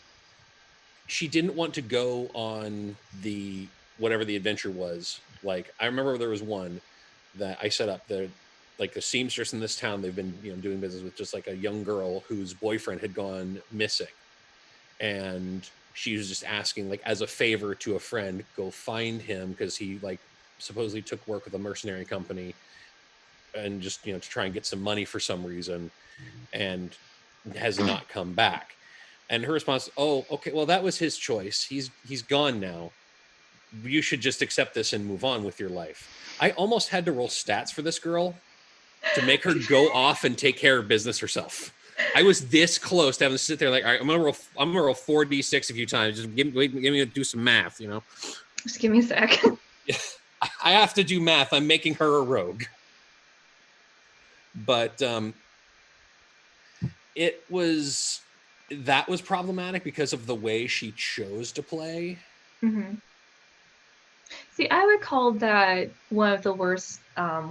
didn't want to go on the whatever the adventure was. Like I remember there was one that I set up, the like the seamstress in this town, they've been doing business with just like a young girl whose boyfriend had gone missing, and she was just asking, like, as a favor to a friend, go find him because he like supposedly took work with a mercenary company and just to try and get some money for some reason, and has not come back. And her response, oh, okay, well, that was his choice. He's gone now. You should just accept this and move on with your life. I almost had to roll stats for this girl to make her go off and take care of business herself. I was this close to having to sit there like, all right, I'm gonna roll 4d6 a few times. Just give me to do some math, Just give me a sec. I have to do math. I'm making her a rogue. But that was problematic because of the way she chose to play. Mm-hmm. See, I would call that one of the worst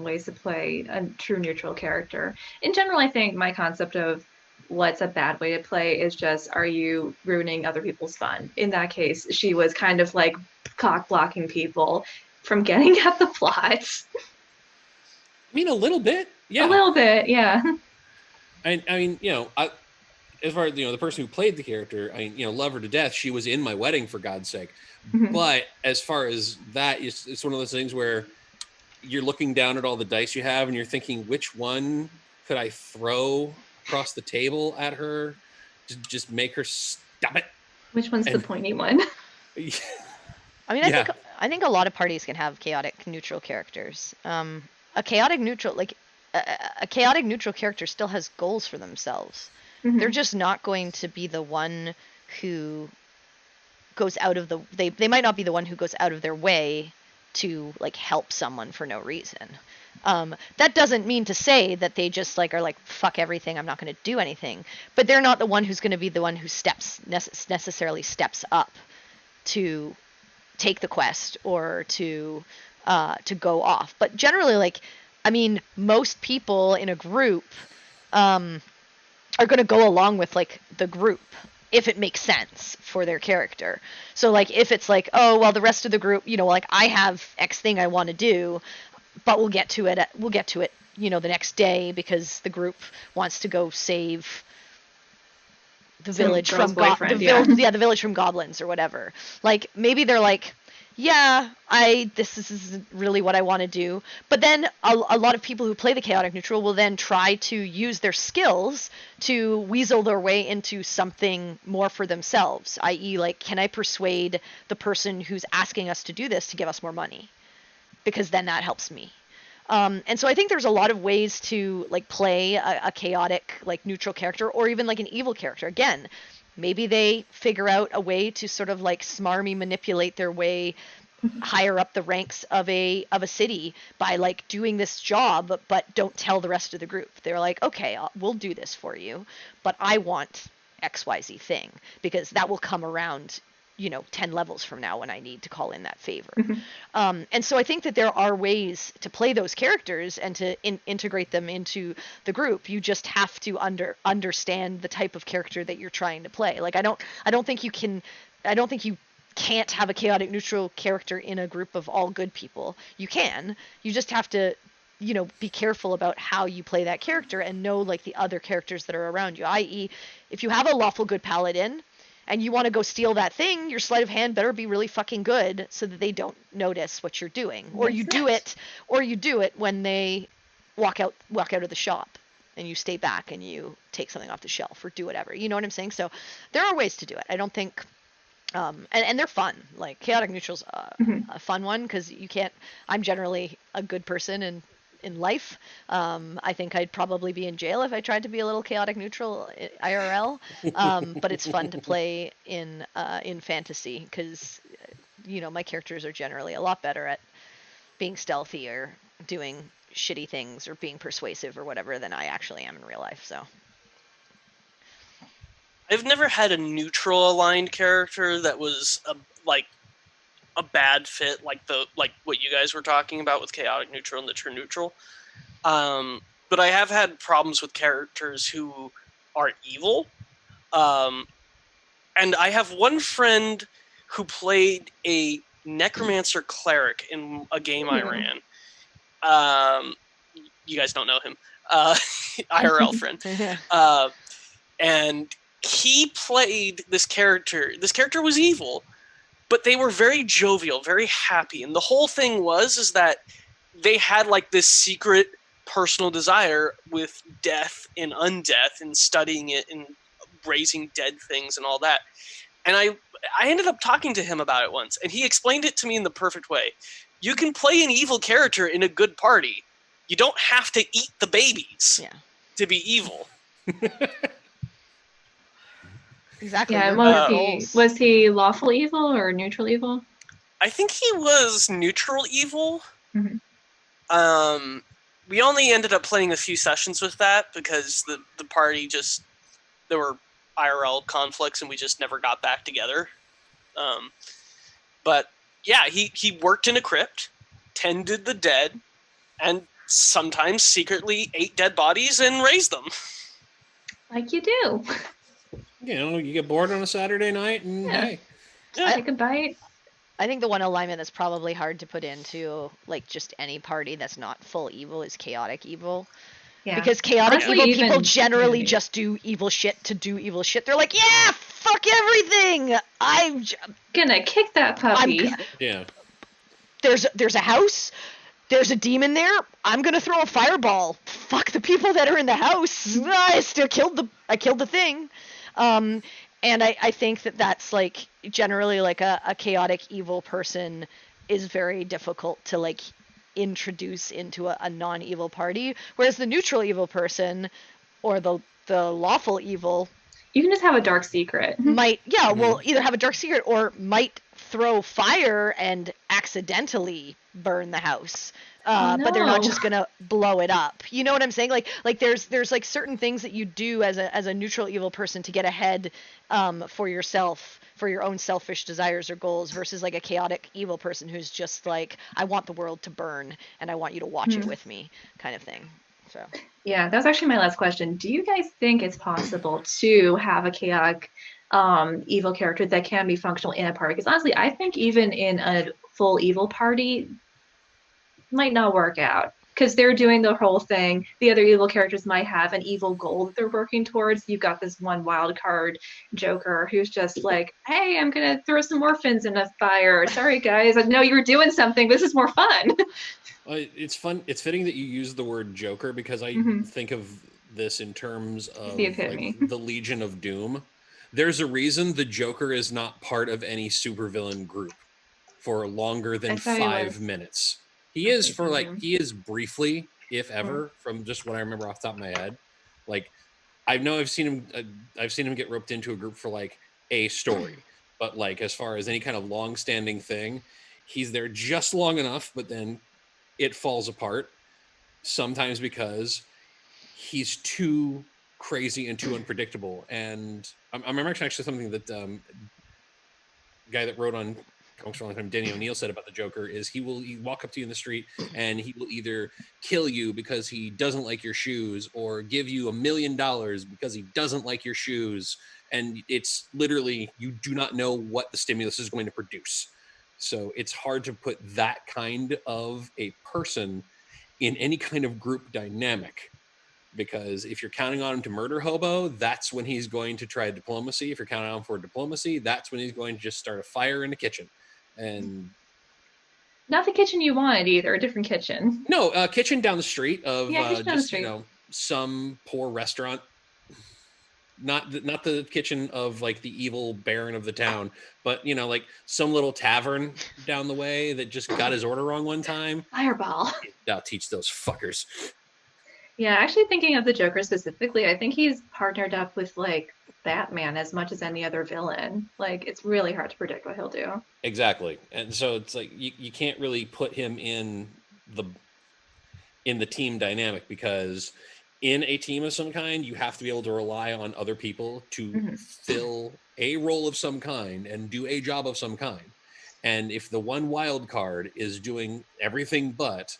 ways to play a true neutral character. In general, I think my concept of what's a bad way to play is just, are you ruining other people's fun? In that case, she was kind of like cock blocking people from getting at the plots. I mean, a little bit, yeah. A little bit, yeah. I mean, as far as the person who played the character, I mean, love her to death. She was in my wedding, for God's sake. Mm-hmm. But as far as that, it's one of those things where you're looking down at all the dice you have, and you're thinking, which one could I throw across the table at her to just make her stop it? Which one's the pointy one? I mean, I think a lot of parties can have chaotic neutral characters. A chaotic neutral, like a chaotic neutral character, still has goals for themselves. Mm-hmm. They're just not going to be the one who goes out of they might not be the one who goes out of their way to like help someone for no reason. That doesn't mean to say that they just like are like, fuck everything, I'm not going to do anything. But they're not the one who's going to be the one who necessarily steps up to take the quest or to go off. But generally, like, I mean, most people in a group are going to go along with like the group if it makes sense for their character. So like if it's like, oh well, the rest of the group, like I have X thing I want to do, but we'll get to it the next day because the group wants to go save the village from the village from goblins or whatever. Like maybe they're like, yeah, this isn't really what I want to do. But then a lot of people who play the chaotic neutral will then try to use their skills to weasel their way into something more for themselves, i.e. like, can I persuade the person who's asking us to do this to give us more money? Because then that helps me. And so I think there's a lot of ways to like play a chaotic like neutral character, or even like an evil character. Again, maybe they figure out a way to sort of like smarmy manipulate their way higher up the ranks of a city by like doing this job, but don't tell the rest of the group. They're like, okay, we'll do this for you, but I want XYZ thing, because that will come around 10 levels from now when I need to call in that favor. And so I think that there are ways to play those characters and to integrate them into the group. You just have to understand the type of character that you're trying to play. Like, I don't think you can't have a chaotic neutral character in a group of all good people. You can. You just have to be careful about how you play that character and know like the other characters that are around you. I.e., if you have a lawful good paladin and you want to go steal that thing, your sleight of hand better be really fucking good so that they don't notice what you're doing. Or you do it when they walk out of the shop and you stay back and you take something off the shelf or do whatever. You know what I'm saying? So there are ways to do it. I don't think and they're fun. Like, chaotic neutral's a fun one because I'm generally a good person in life. I think I'd probably be in jail if I tried to be a little chaotic neutral IRL. But it's fun to play in fantasy because my characters are generally a lot better at being stealthy or doing shitty things or being persuasive or whatever than I actually am in real life. So I've never had a neutral aligned character that was a bad fit, like what you guys were talking about with chaotic neutral and the true neutral. But I have had problems with characters who are evil. And I have one friend who played a necromancer cleric in a game I ran. You guys don't know him. IRL friend. And he played this character. This character was evil, but they were very jovial, very happy. And the whole thing is that they had like this secret personal desire with death and undeath and studying it and raising dead things and all that. And I ended up talking to him about it once, and he explained it to me in the perfect way. You can play an evil character in a good party. You don't have to eat the babies to be evil. Exactly. Yeah, was he lawful evil or neutral evil? I think he was neutral evil. Mm-hmm. We only ended up playing a few sessions with that because the party there were IRL conflicts and we just never got back together. But yeah, he worked in a crypt, tended the dead, and sometimes secretly ate dead bodies and raised them. Like you do. You get bored on a Saturday night and hey. Take a bite. I think the one alignment that's probably hard to put into like just any party that's not full evil is chaotic evil. Yeah. Because chaotic evil people generally just do evil shit to do evil shit. They're like, yeah, fuck everything. I'm gonna kick that puppy. There's a house. There's a demon there. I'm gonna throw a fireball. Fuck the people that are in the house. I still killed the thing. And I think that's like generally like a chaotic evil person is very difficult to like introduce into a non-evil party, whereas the neutral evil person or the lawful evil, you can just have a dark secret. Might will either have a dark secret or might throw fire and accidentally burn the house. But they're not just gonna blow it up. You know what I'm saying? Like there's like certain things that you do as a neutral evil person to get ahead for yourself, for your own selfish desires or goals, versus like a chaotic evil person who's just like, I want the world to burn and I want you to watch it with me, kind of thing. So yeah, that was actually my last question. Do you guys think it's possible to have a chaotic evil character that can be functional in a party? Because honestly, I think even in a full evil party might not work out. because they're doing the whole thing. The other evil characters might have an evil goal that they're working towards. You've got this one wild card Joker who's just like, hey, I'm gonna throw some orphans in a fire. Sorry guys, I know you were doing something. This is more fun. It's fun. It's fitting that you use the word Joker because I think of this in terms of the like epitome. the Legion of Doom. There's a reason the Joker is not part of any supervillain group for longer I than thought he 5 was. minutes. He is for like Doom. he is briefly, if ever, from just what I remember off the top of my head. Like I've seen him get roped into a group for like a story, but like as far as any kind of long-standing thing, he's there just long enough, but then it falls apart. Sometimes because he's too crazy and too unpredictable. And I remember actually something that guy that wrote on comics for a long time, Danny O'Neill, said about the Joker is he walk up to you in the street and he will either kill you because he doesn't like your shoes or give you $1 million because he doesn't like your shoes. And it's literally, you do not know what the stimulus is going to produce. So it's hard to put that kind of a person in any kind of group dynamic. Because if you're counting on him to murder hobo, that's when he's going to try diplomacy. If you're counting on him for diplomacy, that's when he's going to just start a fire in the kitchen. And Not the kitchen you wanted either, a different kitchen. no, kitchen down the street of Kitchen down the just street. some poor restaurant. Not the kitchen of like the evil baron of the town, but like some little tavern down the way that just got his order wrong one time. Fireball. I'll teach those fuckers. Yeah, actually thinking of the Joker specifically, I think he's partnered up with like Batman as much as any other villain. Like it's really hard to predict what he'll do. Exactly. And so it's like you can't really put him in the team dynamic because in a team of some kind, you have to be able to rely on other people to fill a role of some kind and do a job of some kind. And if the one wild card is doing everything but,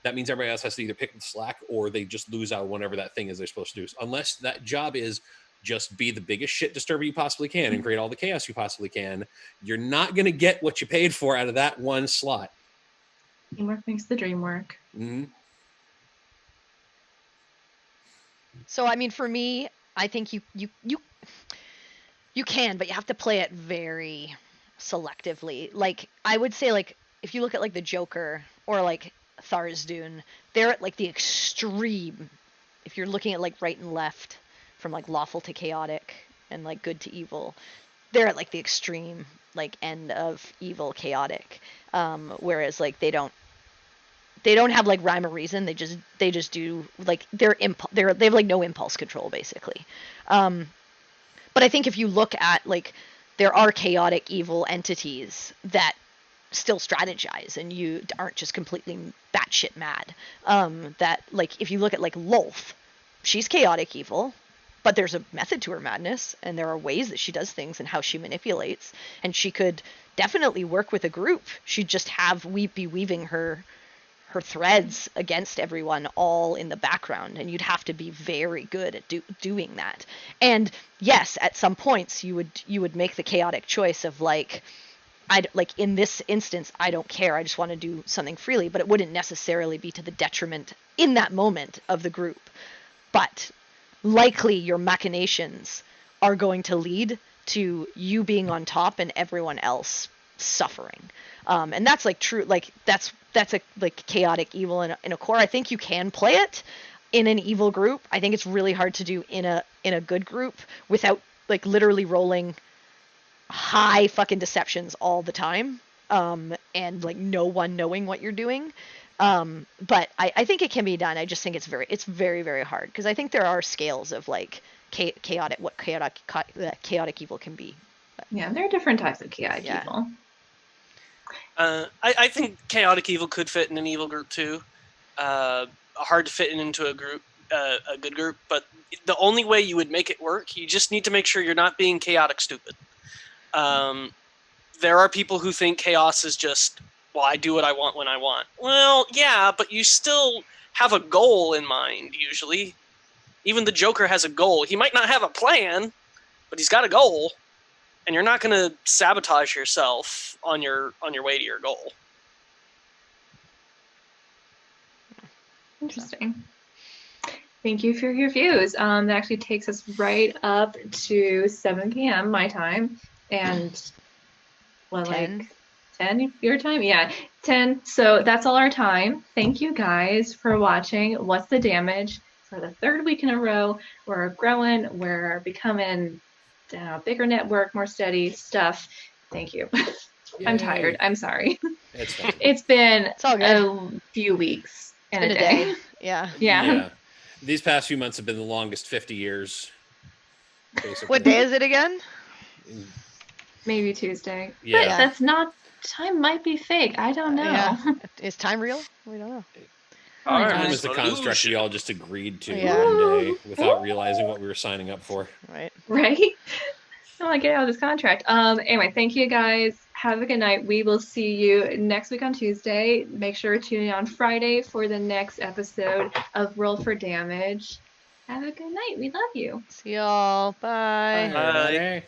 that means everybody else has to either pick the slack or they just lose out whatever that thing is they're supposed to do. Unless that job is just be the biggest shit disturber you possibly can and create all the chaos you possibly can, you're not going to get what you paid for out of that one slot. Teamwork makes the dream work. Mm-hmm. So I mean, for me, I think you can, but you have to play it very selectively. Like I would say, like if you look at like the Joker or like Tharsdoon, they're at like the extreme. If you're looking at like right and left, from like lawful to chaotic and like good to evil, they're at like the extreme like end of evil chaotic. Whereas like they don't have like rhyme or reason. They just do like they have like no impulse control basically. But I think if you look at like there are chaotic evil entities that still strategize and you aren't just completely batshit mad. That like if you look at like Lolth, she's chaotic evil, but there's a method to her madness and there are ways that she does things and how she manipulates, and she could definitely work with a group. She'd just be weaving her threads against everyone all in the background, and you'd have to be very good at doing that. And yes, at some points you would make the chaotic choice of like, like in this instance, I don't care. I just want to do something freely, but it wouldn't necessarily be to the detriment in that moment of the group. But likely your machinations are going to lead to you being on top and everyone else suffering. And that's like true. Like that's a like chaotic evil in a core. I think you can play it in an evil group. I think it's really hard to do in a good group without like literally rolling high fucking deceptions all the time, and like no one knowing what you're doing. But I think it can be done. I just think it's very, very hard because I think there are scales of like chaotic evil can be. Yeah, there are different types of chaotic evil. I think chaotic evil could fit in an evil group too. Hard to fit into a group, a good group, but the only way you would make it work, you just need to make sure you're not being chaotic stupid. There are people who think chaos is just, well, I do what I want when I want. Well, yeah, but you still have a goal in mind, usually. Even the Joker has a goal. He might not have a plan, but he's got a goal. And you're not going to sabotage yourself on your way to your goal. Interesting. Thank you for your views. That actually takes us right up to 7 p.m. my time, and well, 10. like 10 your time? Yeah, 10. So that's all our time. Thank you guys for watching What's the Damage for the third week in a row. We're growing, we're becoming bigger network, more steady stuff. Thank you. I'm tired. Yay. I'm sorry. It's fine. It's been It's all good. a few weeks and In a a day. day. Yeah. Yeah. These past few months have been the longest 50 years, basically. What day is it again? Maybe Tuesday. Yeah. But that's not, time might be fake. I don't know. Yeah. Is time real? We don't know. Oh my Time gosh. is the construct we Illusion. all just agreed to Yeah. one day without realizing what we were signing up for. Right. Right? I want to get out of this contract. Anyway, thank you guys. Have a good night. We will see you next week on Tuesday. Make sure to tune in on Friday for the next episode of Roll for Damage. Have a good night. We love you. See y'all. Bye. Bye, everybody.